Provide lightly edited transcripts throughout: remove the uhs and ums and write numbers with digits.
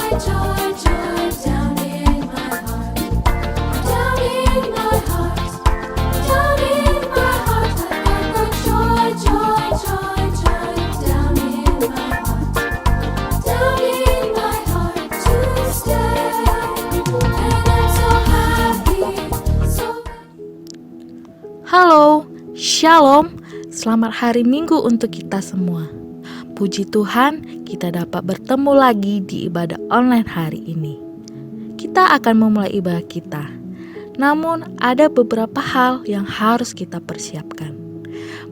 Halo, Shalom, selamat hari Minggu untuk kita semua. Puji Tuhan, kita dapat bertemu lagi di ibadah online hari ini. Kita akan memulai ibadah kita, namun ada beberapa hal yang harus kita persiapkan.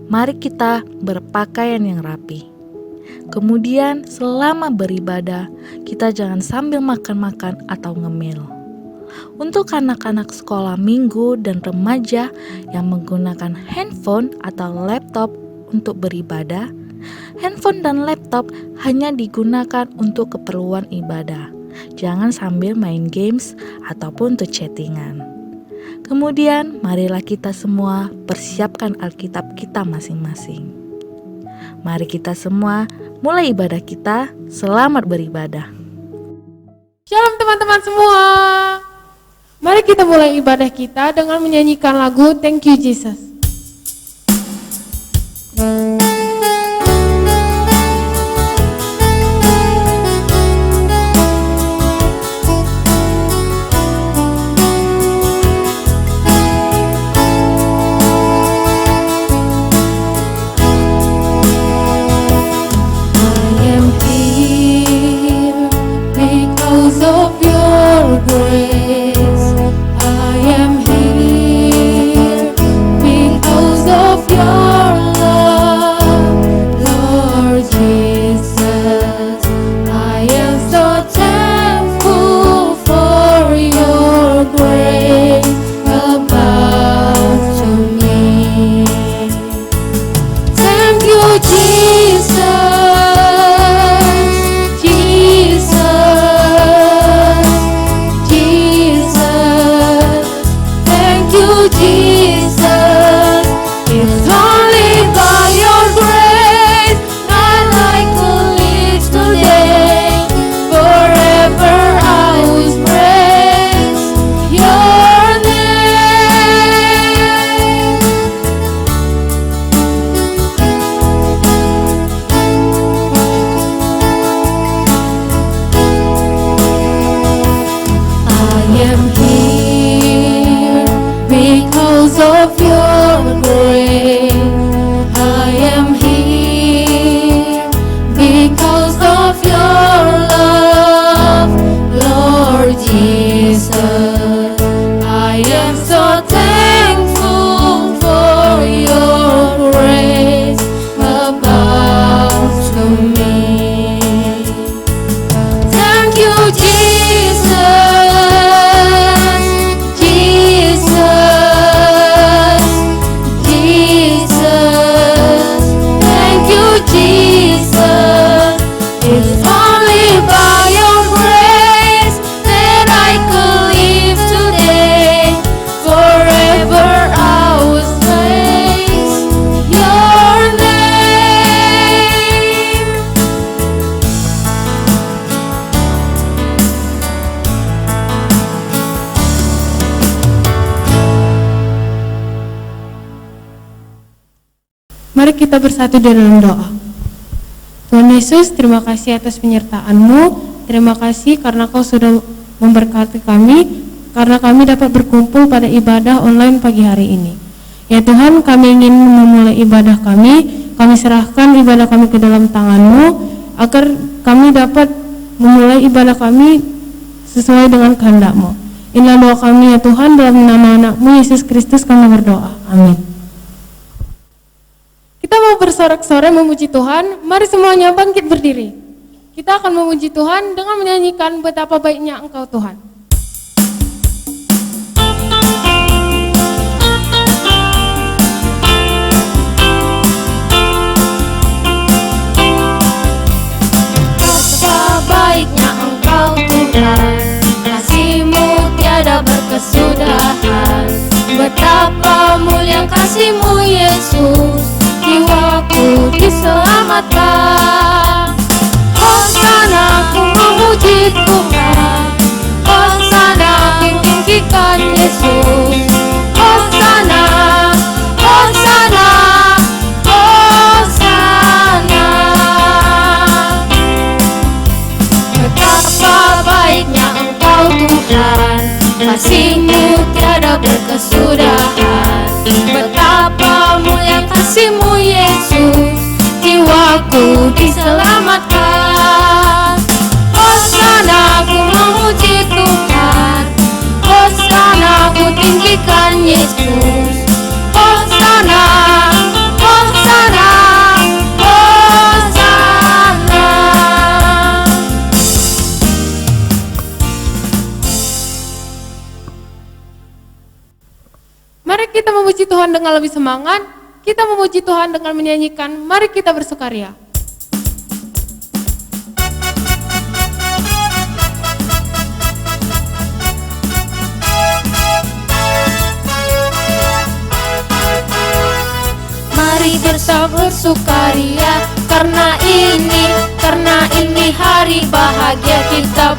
Mari kita berpakaian yang rapi. Kemudian selama beribadah, kita jangan sambil makan-makan atau ngemil. Untuk anak-anak sekolah minggu dan remaja yang menggunakan handphone atau laptop untuk beribadah, handphone dan laptop hanya digunakan untuk keperluan ibadah. Jangan sambil main games ataupun untuk chattingan. Kemudian marilah kita semua persiapkan Alkitab kita masing-masing. Mari kita semua mulai ibadah kita. Selamat beribadah. Shalom teman-teman semua. Mari kita mulai ibadah kita dengan menyanyikan lagu Thank You Jesus. Mari kita bersatu di dalam doa. Tuhan Yesus, terima kasih atas penyertaan-Mu. Terima kasih karena Kau sudah memberkati kami, karena kami dapat berkumpul pada ibadah online pagi hari ini. Ya Tuhan, kami ingin memulai ibadah kami serahkan ibadah kami ke dalam tangan-Mu, agar kami dapat memulai ibadah kami sesuai dengan kehendak-Mu. Inilah doa kami ya Tuhan, dalam nama anak-Mu Yesus Kristus kami berdoa. Amin. Kita mau bersorak-sorai memuji Tuhan. Mari semuanya bangkit berdiri. Kita akan memuji Tuhan dengan menyanyikan betapa baiknya Engkau Tuhan. Betapa baiknya Engkau Tuhan, kasih-Mu tiada berkesudahan. Betapa mulia kasih-Mu Yesus, jiwaku diselamatkan. Hosana, ku memuji, ku Tuhan dengan lebih semangat, kita memuji Tuhan dengan menyanyikan Mari Kita Bersukaria. Mari kita bersukaria karena ini hari bahagia. Kita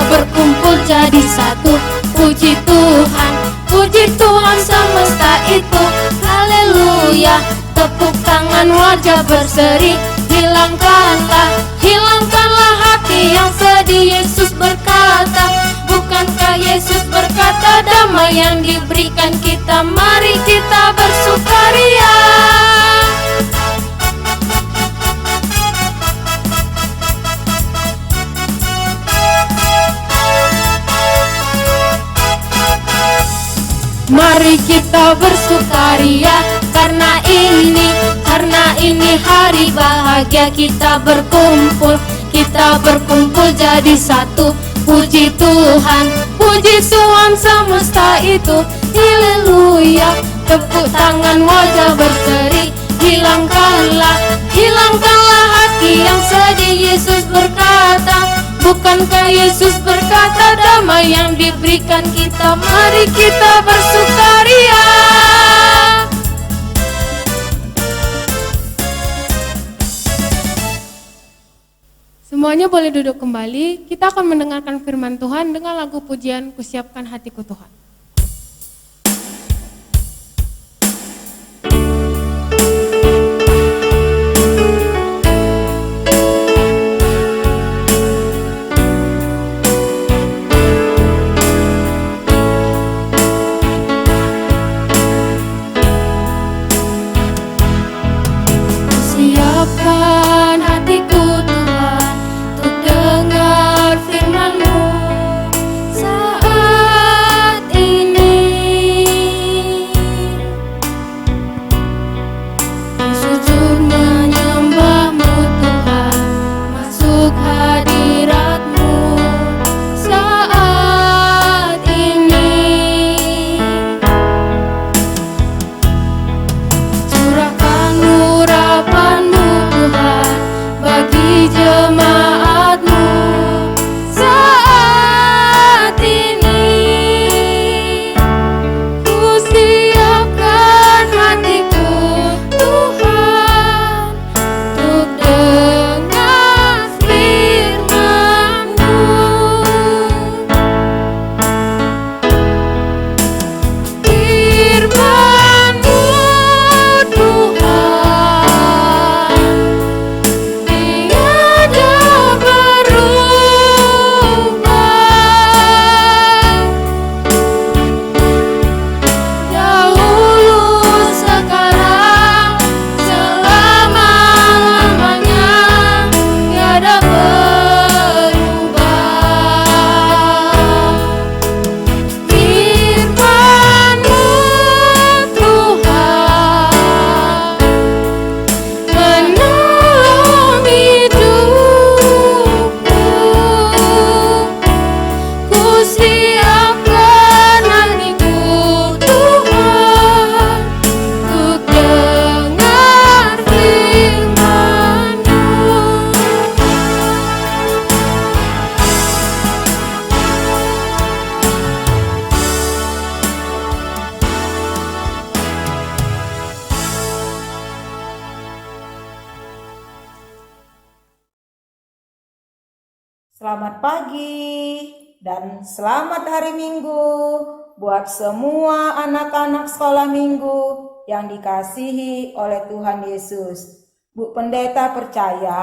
berkumpul jadi satu. Puji Tuhan semesta itu. Haleluya, tepuk tangan wajah berseri. Hilangkanlah hati yang sedih. Yesus berkata, bukankah Yesus berkata damai yang diberikan kita? Mari kita bersukaria. Mari kita bersukaria karena ini hari bahagia. Kita berkumpul jadi satu. Puji Tuhan semesta itu. Haleluya, tepuk tangan wajah berseri. Hilangkanlah hati yang sedih. Yesus berkata, bukankah Yesus berkata damai yang diberikan kita? Mari kita bersukaria. Semuanya boleh duduk kembali. Kita akan mendengarkan firman Tuhan dengan lagu pujian Kusiapkan Hatiku Tuhan. Siapkan hatiku Tuhan untuk dengar firman-Mu saat ini. Sujud menyembah-Mu Tuhan, masuk hadirat-Mu saat ini. Curahkan urapan-Mu Tuhan bagi jemaat-Mu saat ini. Ku siapkan hatiku Tuhan untuk dengar firman-Mu. Firman-Mu Tuhan, tiada berubah. Dahulu, sekarang, selama-lamanya, tiada berubah. Firman-Mu Tuhan, menolong hidupku. Ku siapkan hatiku Tuhan untuk dengar firman-Mu. Selamat pagi dan selamat hari Minggu buat semua anak-anak sekolah minggu yang dikasihi oleh Tuhan Yesus. Bu Pendeta percaya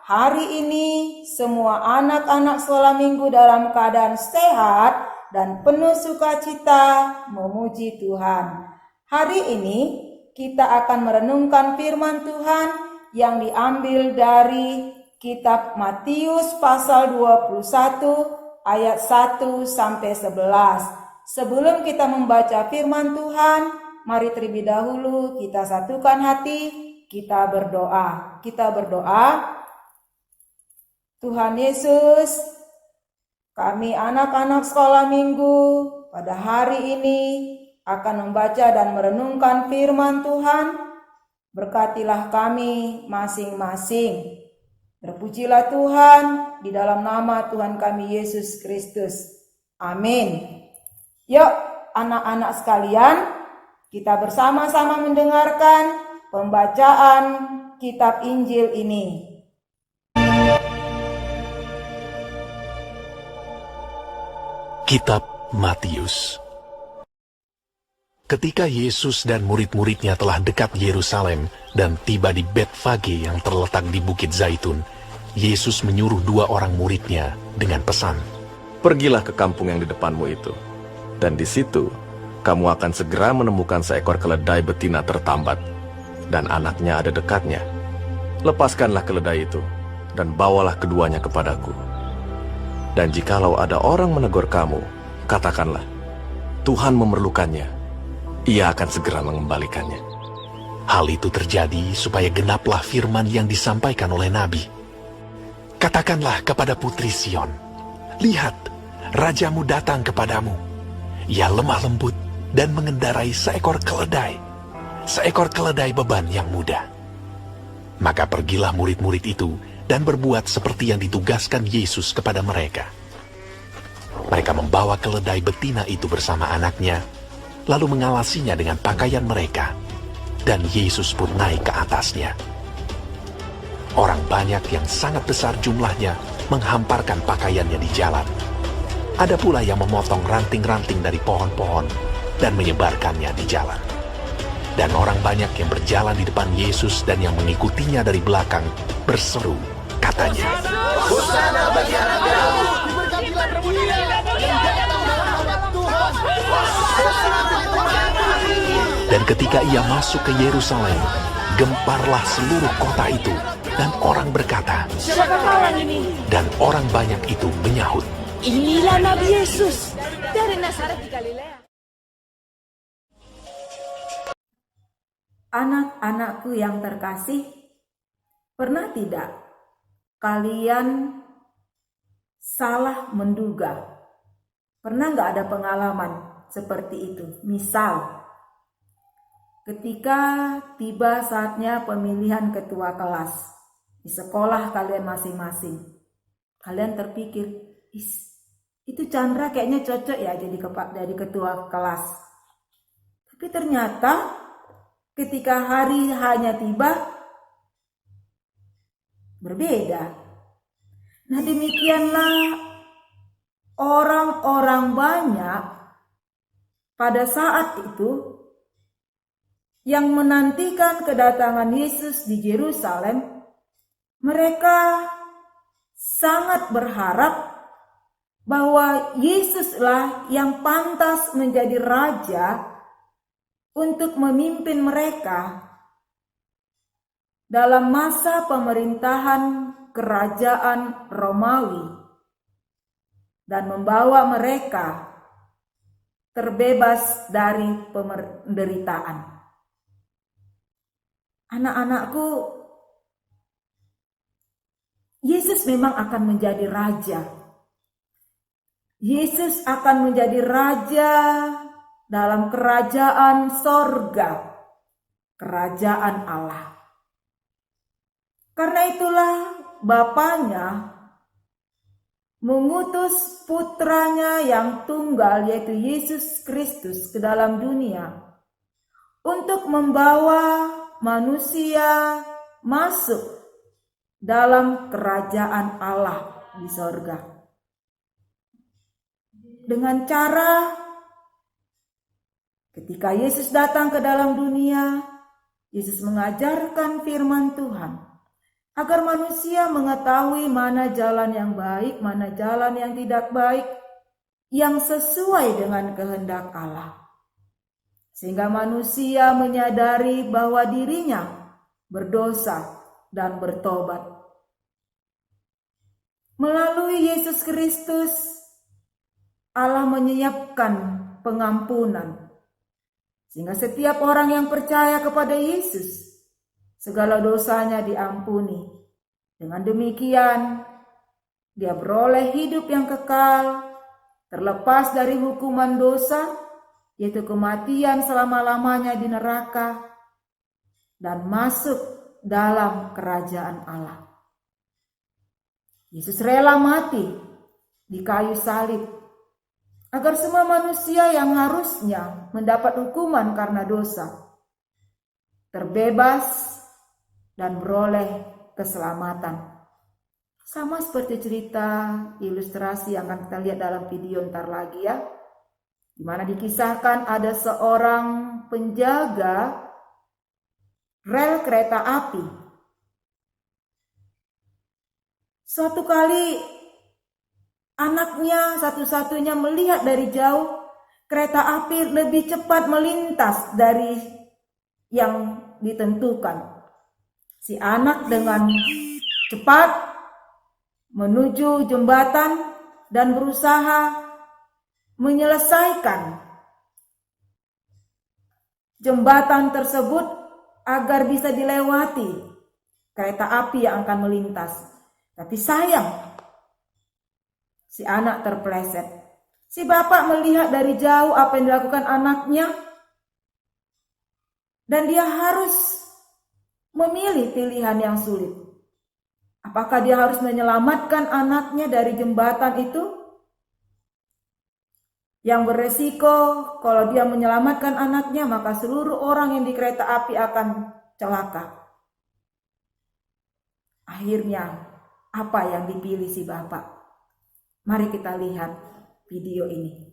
hari ini semua anak-anak sekolah minggu dalam keadaan sehat dan penuh sukacita memuji Tuhan. Hari ini kita akan merenungkan firman Tuhan yang diambil dari Kitab Matius pasal 21 ayat 1 sampai 11. Sebelum kita membaca firman Tuhan, mari terlebih dahulu kita satukan hati, kita berdoa. Kita berdoa. Tuhan Yesus, kami anak-anak sekolah minggu pada hari ini akan membaca dan merenungkan firman Tuhan. Berkatilah kami masing-masing. Terpujilah Tuhan di dalam nama Tuhan kami Yesus Kristus. Amin. Yuk anak-anak sekalian, kita bersama-sama mendengarkan pembacaan kitab Injil ini. Kitab Matius. Ketika Yesus dan murid-muridnya telah dekat Yerusalem dan tiba di Betfage yang terletak di Bukit Zaitun, Yesus menyuruh 2 orang muridnya dengan pesan, "Pergilah ke kampung yang di depanmu itu, dan di situ kamu akan segera menemukan seekor keledai betina tertambat, dan anaknya ada dekatnya. Lepaskanlah keledai itu, dan bawalah keduanya kepadaku. Dan jikalau ada orang menegur kamu, katakanlah, Tuhan memerlukannya. Ia akan segera mengembalikannya." Hal itu terjadi supaya genaplah firman yang disampaikan oleh Nabi. "Katakanlah kepada putri Sion, lihat, rajamu datang kepadamu. Ia lemah lembut dan mengendarai seekor keledai beban yang muda." Maka pergilah murid-murid itu dan berbuat seperti yang ditugaskan Yesus kepada mereka. Mereka membawa keledai betina itu bersama anaknya, lalu mengawasinya dengan pakaian mereka, dan Yesus pun naik ke atasnya. Orang banyak yang sangat besar jumlahnya menghamparkan pakaiannya di jalan. Ada pula yang memotong ranting-ranting dari pohon-pohon dan menyebarkannya di jalan. Dan orang banyak yang berjalan di depan Yesus dan yang mengikutinya dari belakang berseru, katanya, "Hosana bagi anak Daud, diberkatilah terpujilah yang datang dalam nama Tuhan. Dan ketika ia masuk ke Yerusalem, gemparlah seluruh kota itu, dan orang berkata, "Siapakah orang ini?" Dan orang banyak itu menyahut, Inilah Nabi Yesus dari Nazaret di Galilea. Anak-anakku yang terkasih, pernah tidak kalian salah menduga? Pernah nggak ada pengalaman seperti itu? Misal, ketika tiba saatnya pemilihan ketua kelas di sekolah kalian masing-masing, kalian terpikir, itu Chandra kayaknya cocok ya jadi ketua kelas. Tapi ternyata ketika hari hanya tiba, berbeda. Nah, demikianlah orang-orang banyak pada saat itu yang menantikan kedatangan Yesus di Yerusalem. Mereka sangat berharap bahwa Yesuslah yang pantas menjadi raja untuk memimpin mereka dalam masa pemerintahan kerajaan Romawi dan membawa mereka terbebas dari penderitaan. Anak-anakku, Yesus memang akan menjadi raja. Yesus akan menjadi raja dalam kerajaan sorga, kerajaan Allah. Karena itulah Bapaknya mengutus putranya yang tunggal, yaitu Yesus Kristus, ke dalam dunia untuk membawa manusia masuk dalam kerajaan Allah di sorga. Dengan cara ketika Yesus datang ke dalam dunia, Yesus mengajarkan firman Tuhan agar manusia mengetahui mana jalan yang baik, mana jalan yang tidak baik, yang sesuai dengan kehendak Allah. Sehingga manusia menyadari bahwa dirinya berdosa dan bertobat. Melalui Yesus Kristus, Allah menyiapkan pengampunan. Sehingga setiap orang yang percaya kepada Yesus, segala dosanya diampuni. Dengan demikian, dia beroleh hidup yang kekal, terlepas dari hukuman dosa, yaitu kematian selama-lamanya di neraka, dan masuk dalam kerajaan Allah. Yesus rela mati di kayu salib agar semua manusia yang harusnya mendapat hukuman karena dosa terbebas dan beroleh keselamatan. Sama seperti cerita ilustrasi yang akan kita lihat dalam video ntar lagi ya, di mana dikisahkan ada seorang penjaga rel kereta api. Suatu kali anaknya satu-satunya melihat dari jauh kereta api lebih cepat melintas dari yang ditentukan. Si anak dengan cepat menuju jembatan dan berusaha menyelesaikan jembatan tersebut agar bisa dilewati kereta api yang akan melintas. Tapi sayang, si anak terpeleset. Si bapak melihat dari jauh apa yang dilakukan anaknya, dan dia harus memilih pilihan yang sulit. Apakah dia harus menyelamatkan anaknya dari jembatan itu? Yang beresiko kalau dia menyelamatkan anaknya, maka seluruh orang yang di kereta api akan celaka. Akhirnya, apa yang dipilih si bapak? Mari kita lihat video ini.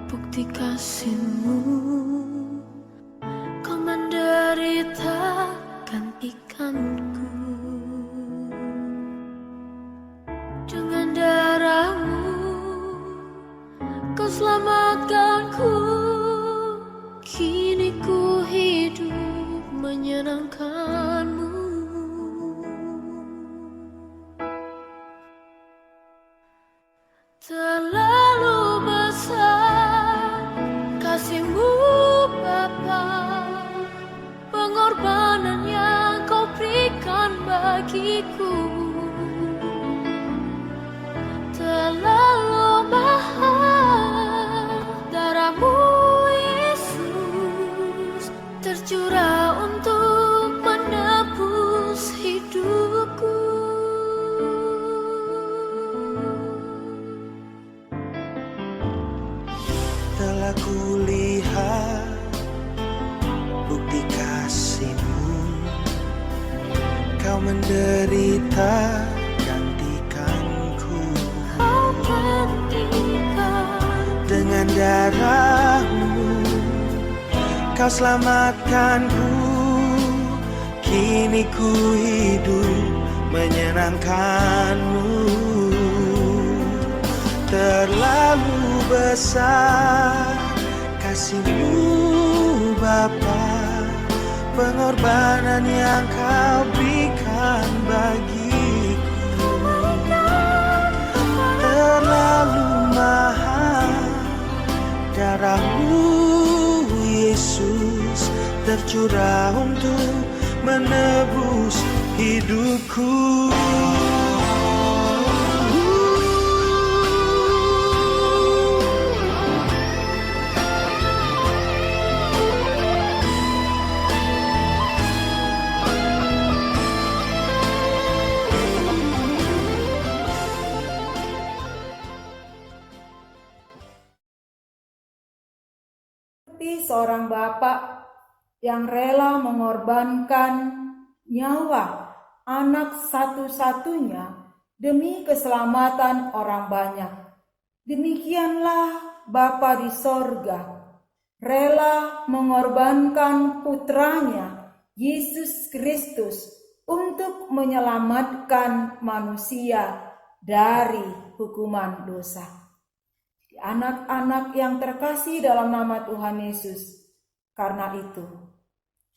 bukti kasih-Mu. Kau menderita gantikanku, dengan darah-Mu Kau selamatkanku. Kini ku hidup menyenangkan-Mu. Terlalu besar kasih-Mu Bapa, pengorbanan yang Kau berikan bagiku. Terlalu mahal darah-Mu Yesus, tercurah untuk menebus hidupku. Telah kulihat bukti kasih-Mu, Kau menderita gantikanku. Kau gantikan Dengan darah-Mu Kau selamatkanku. Kini ku hidup menyenangkan-Mu. Terlalu besar kasih-Mu Bapa, pengorbanan yang Kau berikan bagiku. Terlalu mahal darah-Mu Yesus, tercurah untuk menebus hidupku. Seperti seorang bapak yang rela mengorbankan nyawa anak satu-satunya demi keselamatan orang banyak. Demikianlah Bapa di sorga rela mengorbankan putranya Yesus Kristus untuk menyelamatkan manusia dari hukuman dosa. Anak-anak yang terkasih dalam nama Tuhan Yesus, karena itu,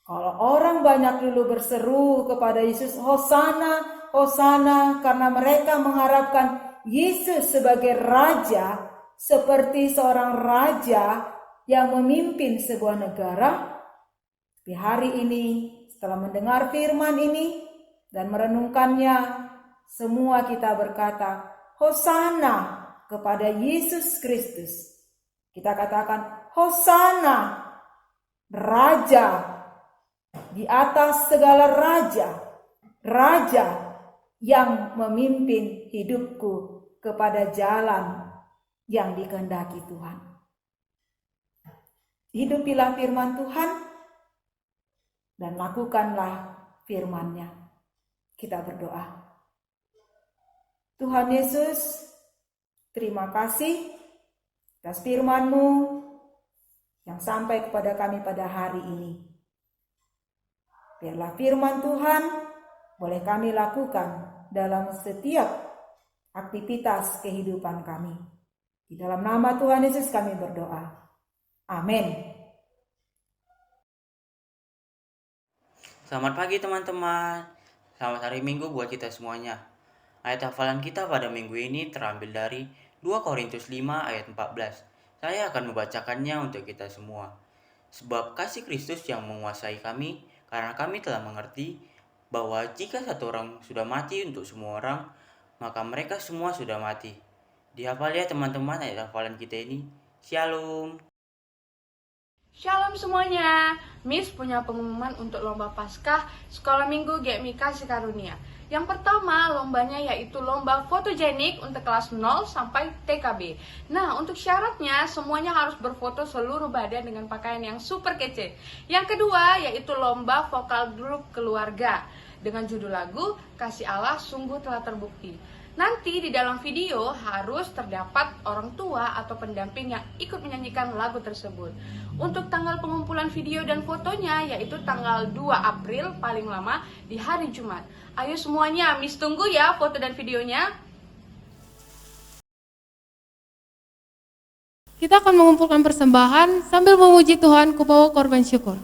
kalau orang banyak dulu berseru kepada Yesus, Hosana, Hosana, karena mereka mengharapkan Yesus sebagai Raja, seperti seorang Raja yang memimpin sebuah negara. Di hari ini, setelah mendengar firman ini dan merenungkannya, semua kita berkata, Hosana kepada Yesus Kristus. Kita katakan, Hosana, Raja di atas segala raja, Raja yang memimpin hidupku kepada jalan yang dikehendaki Tuhan. Hidupilah firman Tuhan dan lakukanlah firman-Nya. Kita berdoa. Tuhan Yesus, terima kasih atas firman-Mu yang sampai kepada kami pada hari ini. Biarlah firman Tuhan boleh kami lakukan dalam setiap aktivitas kehidupan kami. Di dalam nama Tuhan Yesus kami berdoa. Amin. Selamat pagi teman-teman. Selamat hari Minggu buat kita semuanya. Ayat hafalan kita pada minggu ini terambil dari 2 Korintus 5 ayat 14. Saya akan membacakannya untuk kita semua. Sebab kasih Kristus yang menguasai kami, karena kami telah mengerti bahwa jika satu orang sudah mati untuk semua orang, maka mereka semua sudah mati. Dihafal ya teman-teman ayat hafalan kita ini. Shalom. Shalom semuanya, Miss punya pengumuman untuk lomba Paskah Sekolah Minggu GMI Kasih Karunia. Yang pertama, lombanya yaitu lomba fotogenik untuk kelas 0 sampai TKB. Nah, untuk syaratnya semuanya harus berfoto seluruh badan dengan pakaian yang super kece. Yang kedua, yaitu lomba vokal grup keluarga dengan judul lagu Kasih Allah Sungguh Telah Terbukti. Nanti di dalam video harus terdapat orang tua atau pendamping yang ikut menyanyikan lagu tersebut. Untuk tanggal pengumpulan video dan fotonya yaitu tanggal 2 April paling lama di hari Jumat. Ayo semuanya, Miss tunggu ya foto dan videonya. Kita akan mengumpulkan persembahan sambil memuji Tuhan, kubawa korban syukur.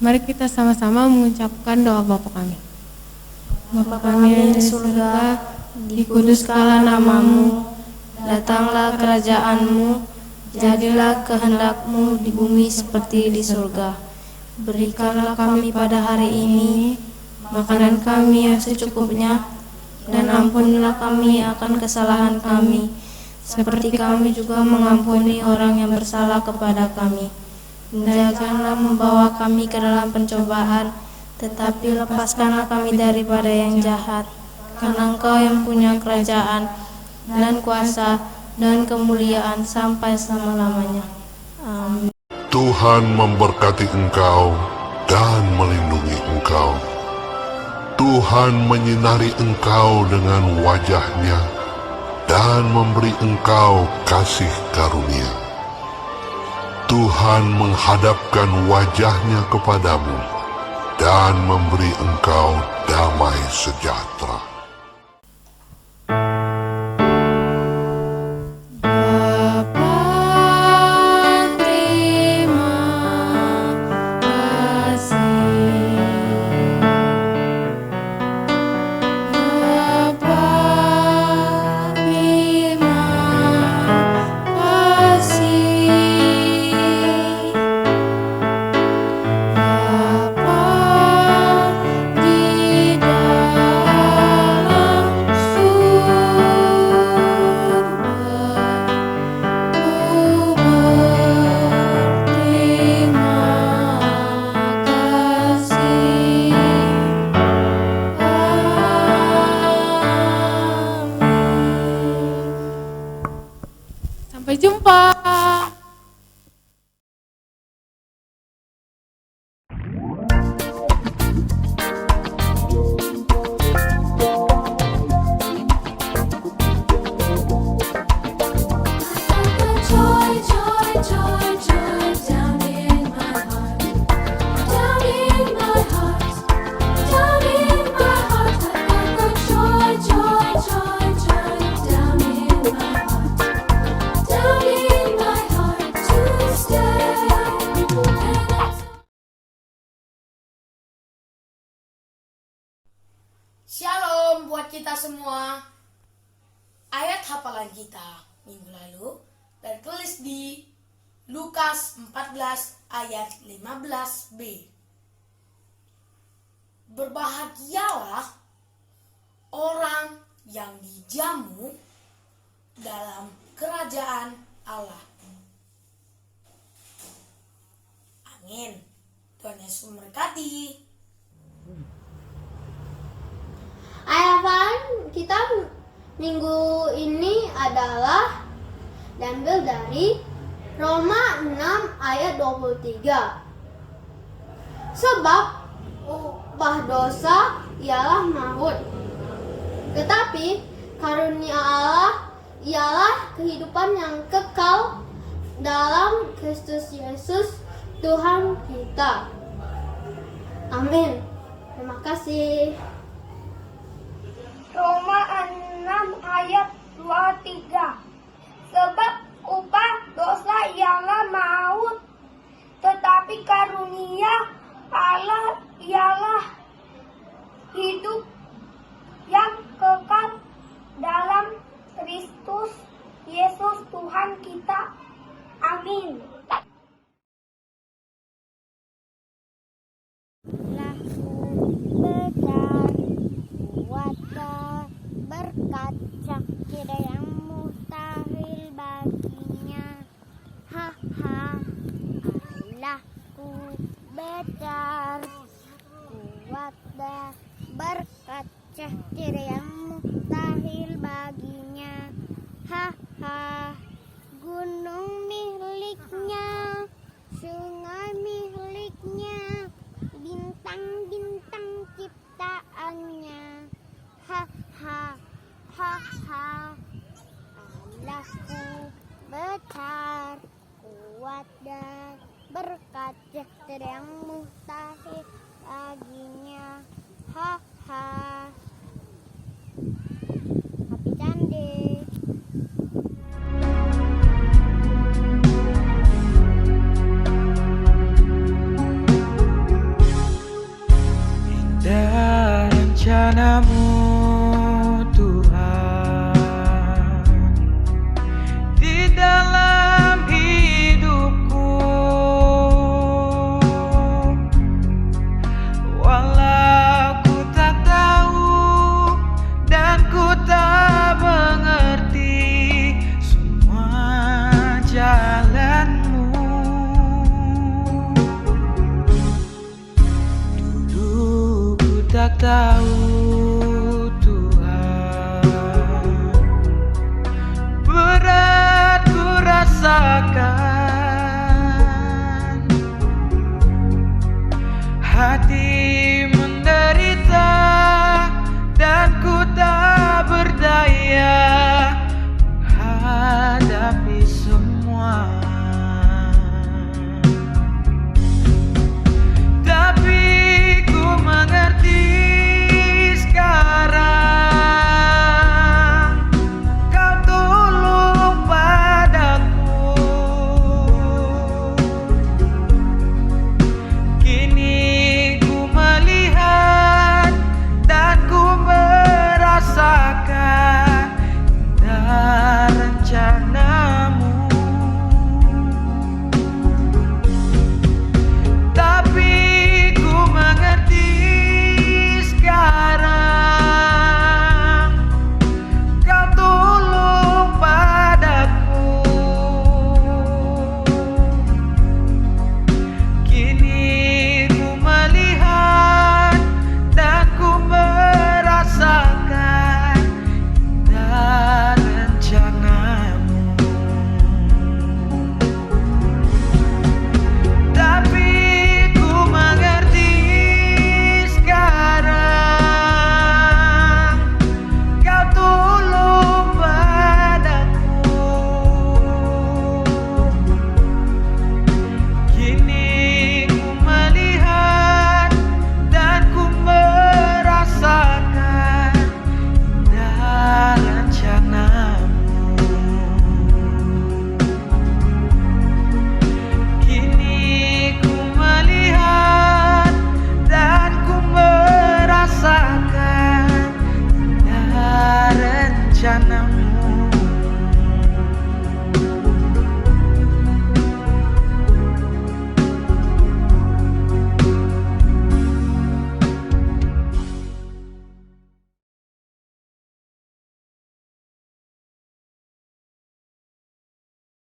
Mari kita sama-sama mengucapkan doa Bapa kami. Bapa kami yang di surga, dikuduskanlah namamu, datanglah kerajaanmu, jadilah kehendakmu di bumi seperti di surga. Berikanlah kami pada hari ini makanan kami yang secukupnya, dan ampunilah kami akan kesalahan kami, seperti kami juga mengampuni orang yang bersalah kepada kami. Janganlah membawa kami ke dalam pencobaan, tetapi lepaskanlah kami daripada yang jahat. Karena Engkau yang punya kerajaan dan kuasa dan kemuliaan sampai selama-lamanya. Amin. Tuhan memberkati engkau dan melindungi engkau. Tuhan menyinari engkau dengan wajah-Nya dan memberi engkau kasih karunia. Tuhan menghadapkan wajah-Nya kepadamu dan memberi engkau damai sejahtera. Bapa di dalam Shalom buat kita semua. Ayat hafalan kita minggu lalu tertulis di Lukas 14 ayat 15b. Berbahagialah orang yang dijamu dalam kerajaan Allah. Amin. Tuhan Yesus memberkati. Ayat hafalan kita minggu ini adalah diambil dari Roma 6 ayat 23. Sebab upah dosa ialah maut, tetapi karunia Allah ialah kehidupan yang kekal dalam Kristus Yesus Tuhan kita. Amin. Terima kasih. Roma 6 ayat 23. Sebab upah dosa ialah maut, tetapi karunia Allah ialah hidup yang kekal dalam Kristus Yesus Tuhan kita. Amin. Berkaca tidak yang mustahil baginya. Allahku besar, kuat dan berkaca tidak yang mustahil baginya. Gunung miliknya, sungai miliknya, bintang-bintang ciptaannya. Allahku besar, kuat dan berkaca tidak yang mustahil baginya. Happy Sunday. Indah rencanamu Tuhan di dalam hidupku, walau ku tak tahu dan ku tak mengerti semua jalanmu. Dulu ku tak tahu Tuhan, berat ku rasakan, hati